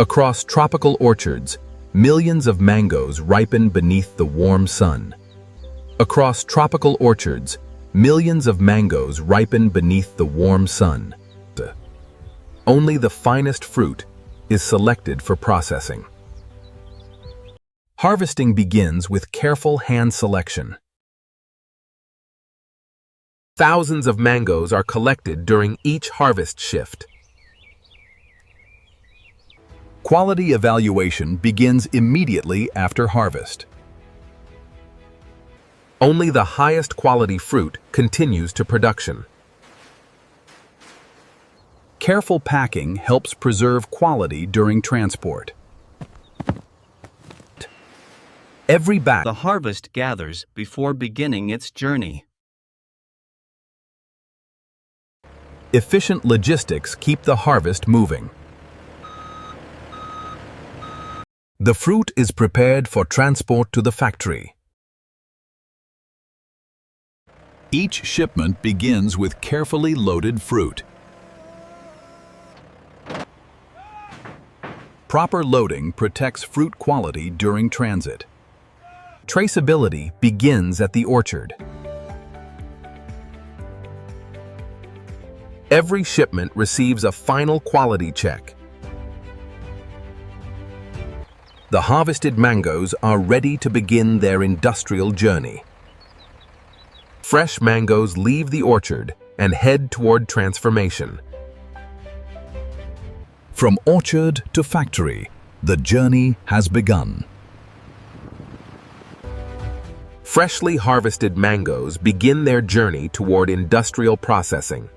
Across tropical orchards, millions of mangoes ripen beneath the warm sun. Across tropical orchards, millions of mangoes ripen beneath the warm sun. Only the finest fruit is selected for processing. Harvesting begins with careful hand selection. Thousands of mangoes are collected during each harvest shift. Quality evaluation begins immediately after harvest. Only the highest quality fruit continues to production. Careful packing helps preserve quality during transport. Every batch. The harvest gathers before beginning its journey. Efficient logistics keep the harvest moving. The fruit is prepared for transport to the factory. Each shipment begins with carefully loaded fruit. Proper loading protects fruit quality during transit. Traceability begins at the orchard. Every shipment receives a final quality check. The harvested mangoes are ready to begin their industrial journey. Fresh mangoes leave the orchard and head toward transformation. From orchard to factory, the journey has begun. Freshly harvested mangoes begin their journey toward industrial processing.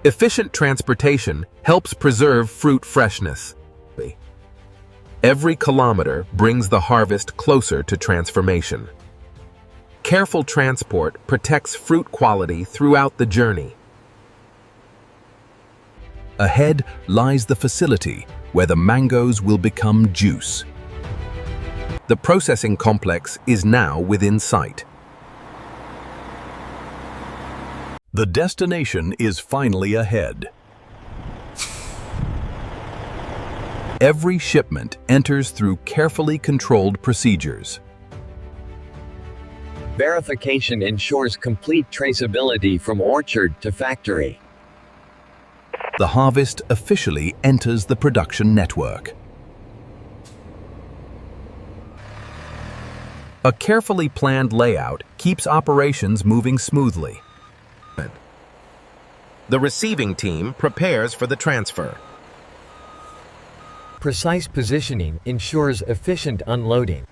Efficient transportation helps preserve fruit freshness. Every kilometer brings the harvest closer to transformation. Careful transport protects fruit quality throughout the journey. Ahead lies the facility where the mangoes will become juice. The processing complex is now within sight. The destination is finally ahead. Every shipment enters through carefully controlled procedures. Verification ensures complete traceability from orchard to factory. The harvest officially enters the production network. A carefully planned layout keeps operations moving smoothly. The receiving team prepares for the transfer. Precise positioning ensures efficient unloading.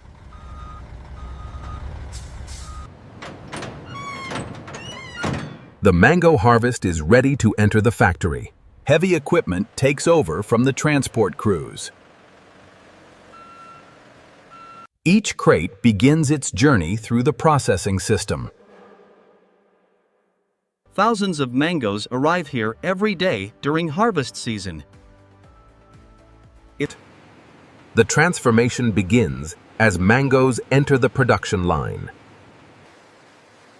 The mango harvest is ready to enter the factory. Heavy equipment takes over from the transport crews. Each crate begins its journey through the processing system. Thousands of mangoes arrive here every day during harvest season. The transformation begins as mangoes enter the production line.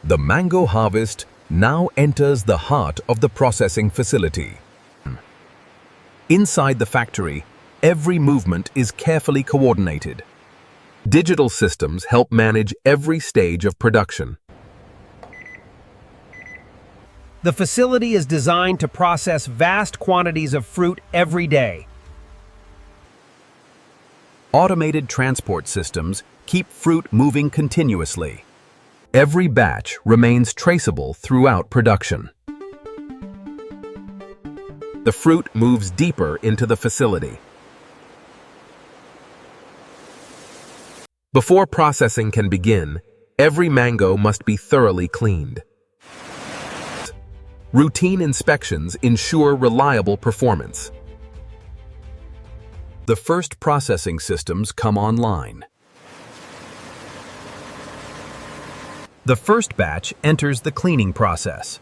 The mango harvest now enters the heart of the processing facility. Inside the factory, every movement is carefully coordinated. Digital systems help manage every stage of production. The facility is designed to process vast quantities of fruit every day. Automated transport systems keep fruit moving continuously. Every batch remains traceable throughout production. The fruit moves deeper into the facility. Before processing can begin, every mango must be thoroughly cleaned. Routine inspections ensure reliable performance. The first processing systems come online. The first batch enters the cleaning process.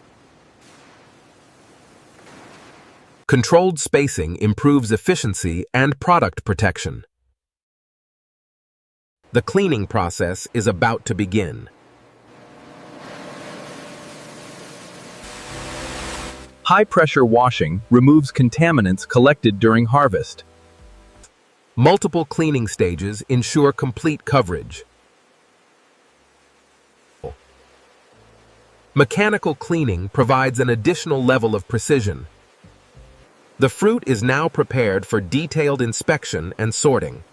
Controlled spacing improves efficiency and product protection. The cleaning process is about to begin. High-pressure washing removes contaminants collected during harvest. Multiple cleaning stages ensure complete coverage. Mechanical cleaning provides an additional level of precision. The fruit is now prepared for detailed inspection and sorting.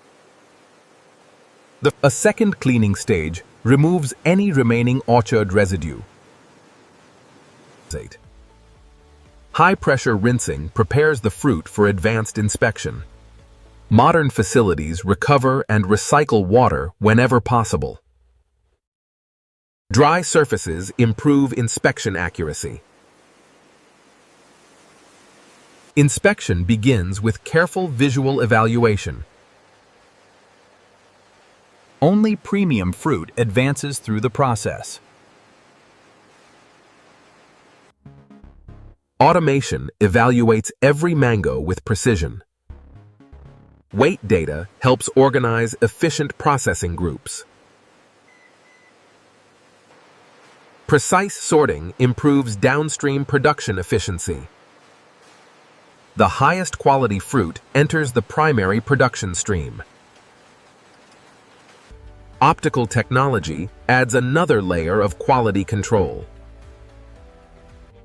A second cleaning stage removes any remaining orchard residue. High-pressure rinsing prepares the fruit for advanced inspection. Modern facilities recover and recycle water whenever possible. Dry surfaces improve inspection accuracy. Inspection begins with careful visual evaluation. Only premium fruit advances through the process. Automation evaluates every mango with precision. Weight data helps organize efficient processing groups. Precise sorting improves downstream production efficiency. The highest quality fruit enters the primary production stream. Optical technology adds another layer of quality control.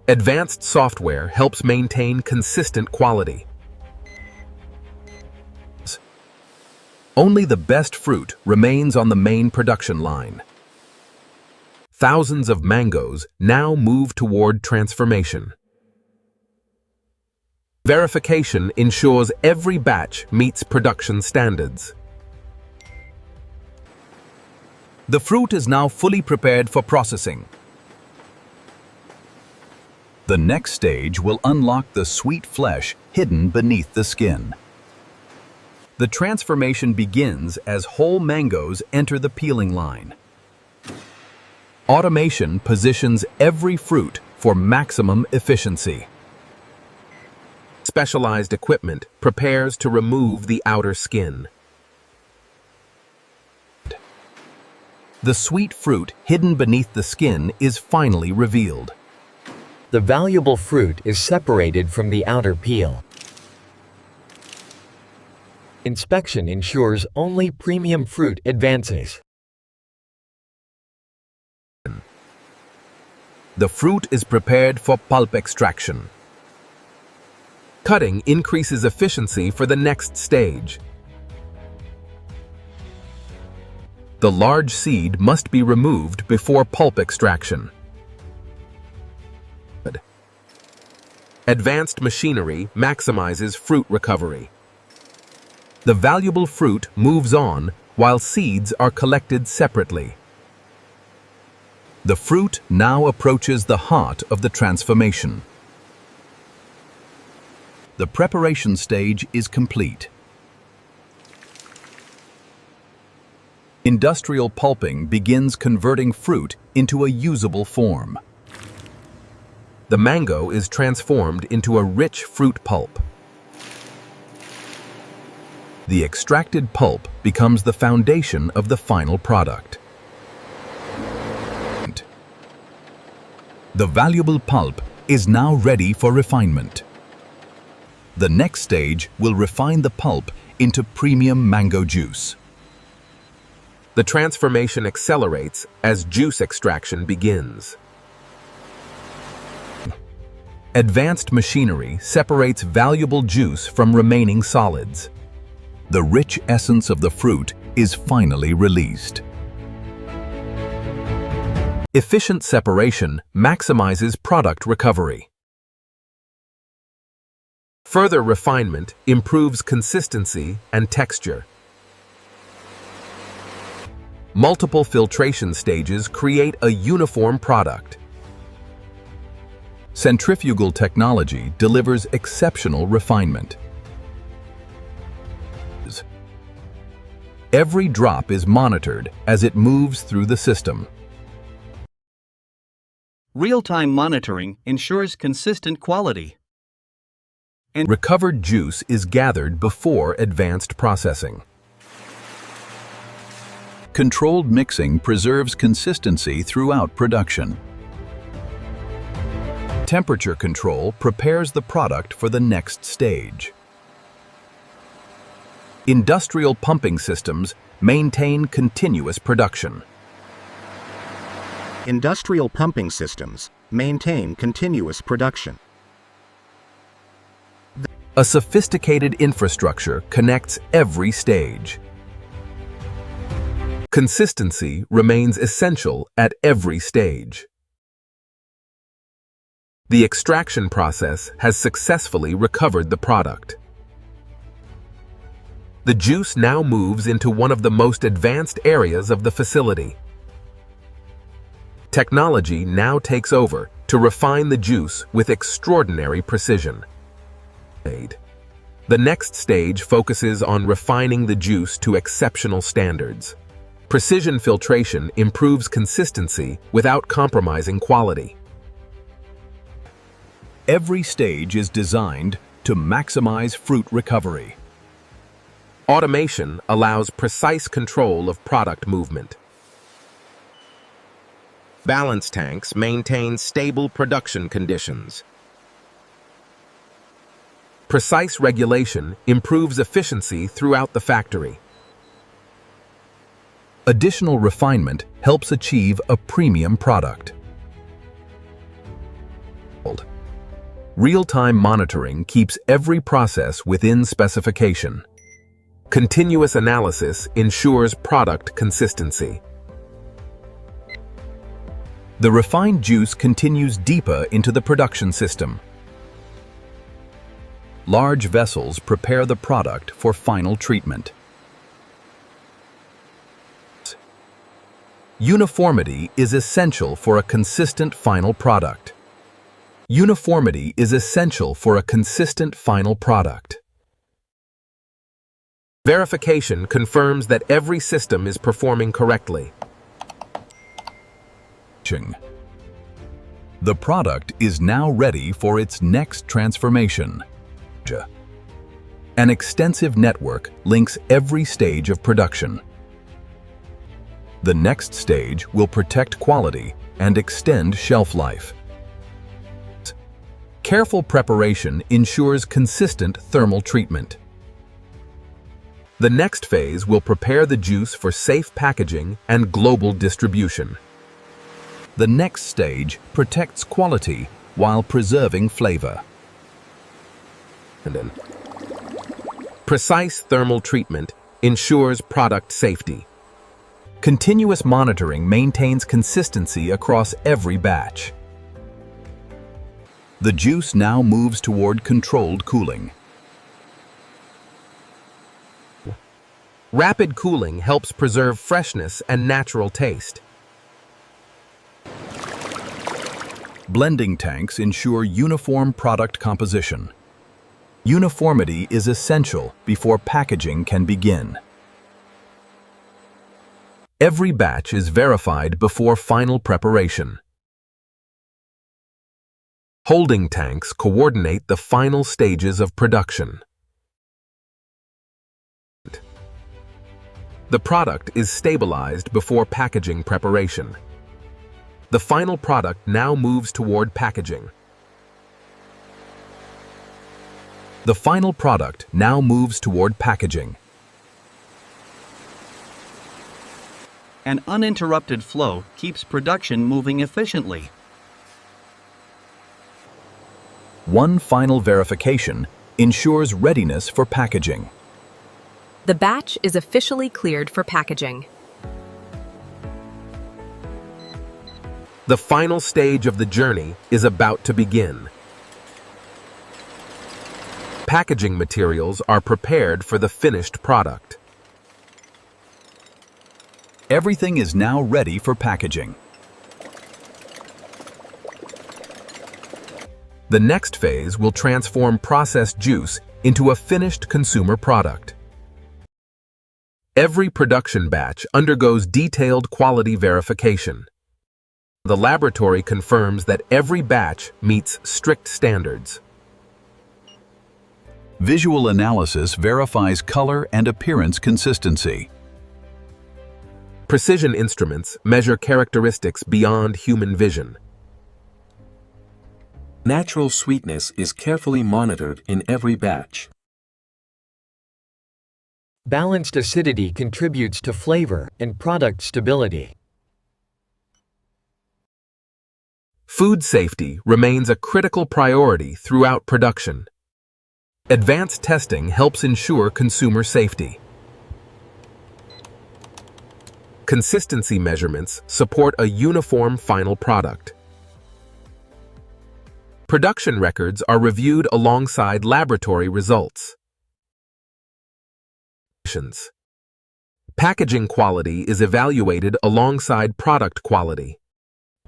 Advanced software helps maintain consistent quality. Only the best fruit remains on the main production line. Thousands of mangoes now move toward transformation. Verification ensures every batch meets production standards. The fruit is now fully prepared for processing. The next stage will unlock the sweet flesh hidden beneath the skin. The transformation begins as whole mangoes enter the peeling line. Automation positions every fruit for maximum efficiency. Specialized equipment prepares to remove the outer skin. The sweet fruit hidden beneath the skin is finally revealed. The valuable fruit is separated from the outer peel. Inspection ensures only premium fruit advances. The fruit is prepared for pulp extraction. Cutting increases efficiency for the next stage. The large seed must be removed before pulp extraction. Advanced machinery maximizes fruit recovery. The valuable fruit moves on while seeds are collected separately. The fruit now approaches the heart of the transformation. The preparation stage is complete. Industrial pulping begins converting fruit into a usable form. The mango is transformed into a rich fruit pulp. The extracted pulp becomes the foundation of the final product. The valuable pulp is now ready for refinement. The next stage will refine the pulp into premium mango juice. The transformation accelerates as juice extraction begins. Advanced machinery separates valuable juice from remaining solids. The rich essence of the fruit is finally released. Efficient separation maximizes product recovery. Further refinement improves consistency and texture. Multiple filtration stages create a uniform product. Centrifugal technology delivers exceptional refinement. Every drop is monitored as it moves through the system. Real-time monitoring ensures consistent quality. And recovered juice is gathered before advanced processing. Controlled mixing preserves consistency throughout production. Temperature control prepares the product for the next stage. Industrial pumping systems maintain continuous production. Industrial pumping systems maintain continuous production. A sophisticated infrastructure connects every stage. Consistency remains essential at every stage. The extraction process has successfully recovered the product. The juice now moves into one of the most advanced areas of the facility. Technology now takes over to refine the juice with extraordinary precision. The next stage focuses on refining the juice to exceptional standards. Precision filtration improves consistency without compromising quality. Every stage is designed to maximize fruit recovery. Automation allows precise control of product movement. Balance tanks maintain stable production conditions. Precise regulation improves efficiency throughout the factory. Additional refinement helps achieve a premium product. Real-time monitoring keeps every process within specification. Continuous analysis ensures product consistency. The refined juice continues deeper into the production system. Large vessels prepare the product for final treatment. Uniformity is essential for a consistent final product. Uniformity is essential for a consistent final product. Verification confirms that every system is performing correctly. The product is now ready for its next transformation. An extensive network links every stage of production. The next stage will protect quality and extend shelf life. Careful preparation ensures consistent thermal treatment. The next phase will prepare the juice for safe packaging and global distribution. The next stage protects quality while preserving flavor. Precise thermal treatment ensures product safety. Continuous monitoring maintains consistency across every batch. The juice now moves toward controlled cooling. Rapid cooling helps preserve freshness and natural taste. Blending tanks ensure uniform product composition. Uniformity is essential before packaging can begin. Every batch is verified before final preparation. Holding tanks coordinate the final stages of production. The product is stabilized before packaging preparation. The final product now moves toward packaging. The final product now moves toward packaging. An uninterrupted flow keeps production moving efficiently. One final verification ensures readiness for packaging. The batch is officially cleared for packaging. The final stage of the journey is about to begin. Packaging materials are prepared for the finished product. Everything is now ready for packaging. The next phase will transform processed juice into a finished consumer product. Every production batch undergoes detailed quality verification. The laboratory confirms that every batch meets strict standards. Visual analysis verifies color and appearance consistency. Precision instruments measure characteristics beyond human vision. Natural sweetness is carefully monitored in every batch. Balanced acidity contributes to flavor and product stability. Food safety remains a critical priority throughout production. Advanced testing helps ensure consumer safety. Consistency measurements support a uniform final product. Production records are reviewed alongside laboratory results. Packaging quality is evaluated alongside product quality.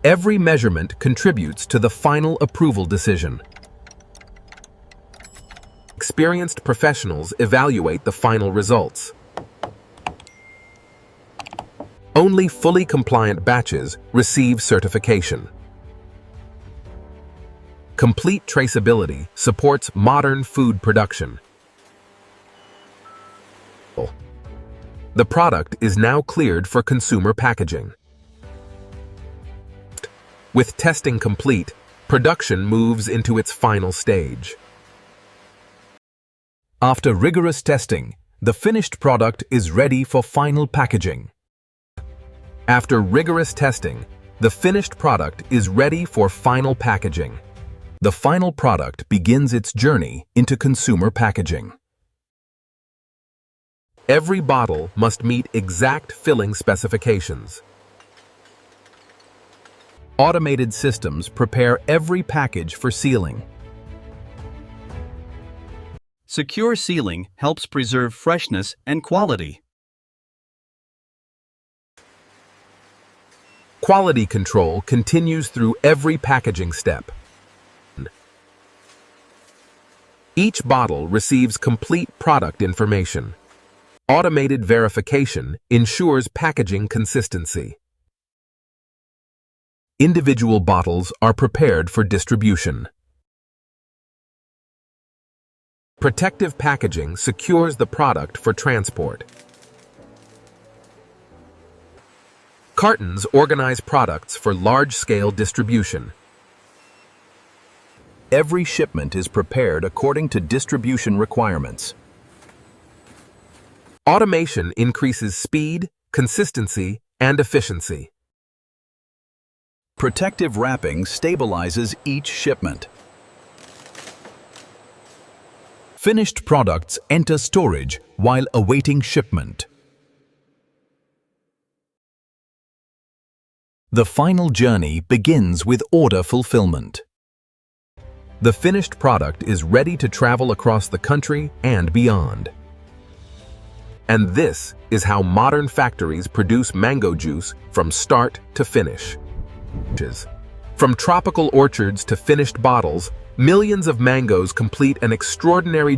Every measurement contributes to the final approval decision. Experienced professionals evaluate the final results. Only fully compliant batches receive certification. Complete traceability supports modern food production. The product is now cleared for consumer packaging. With testing complete, production moves into its final stage. After rigorous testing, the finished product is ready for final packaging. After rigorous testing, the finished product is ready for final packaging. The final product begins its journey into consumer packaging. Every bottle must meet exact filling specifications. Automated systems prepare every package for sealing. Secure sealing helps preserve freshness and quality. Quality control continues through every packaging step. Each bottle receives complete product information. Automated verification ensures packaging consistency. Individual bottles are prepared for distribution. Protective packaging secures the product for transport. Cartons organize products for large-scale distribution. Every shipment is prepared according to distribution requirements. Automation increases speed, consistency, and efficiency. Protective wrapping stabilizes each shipment. Finished products enter storage while awaiting shipment. The final journey begins with order fulfillment. The finished product is ready to travel across the country and beyond. And this is how modern factories produce mango juice from start to finish. From tropical orchards to finished bottles, millions of mangoes complete an extraordinary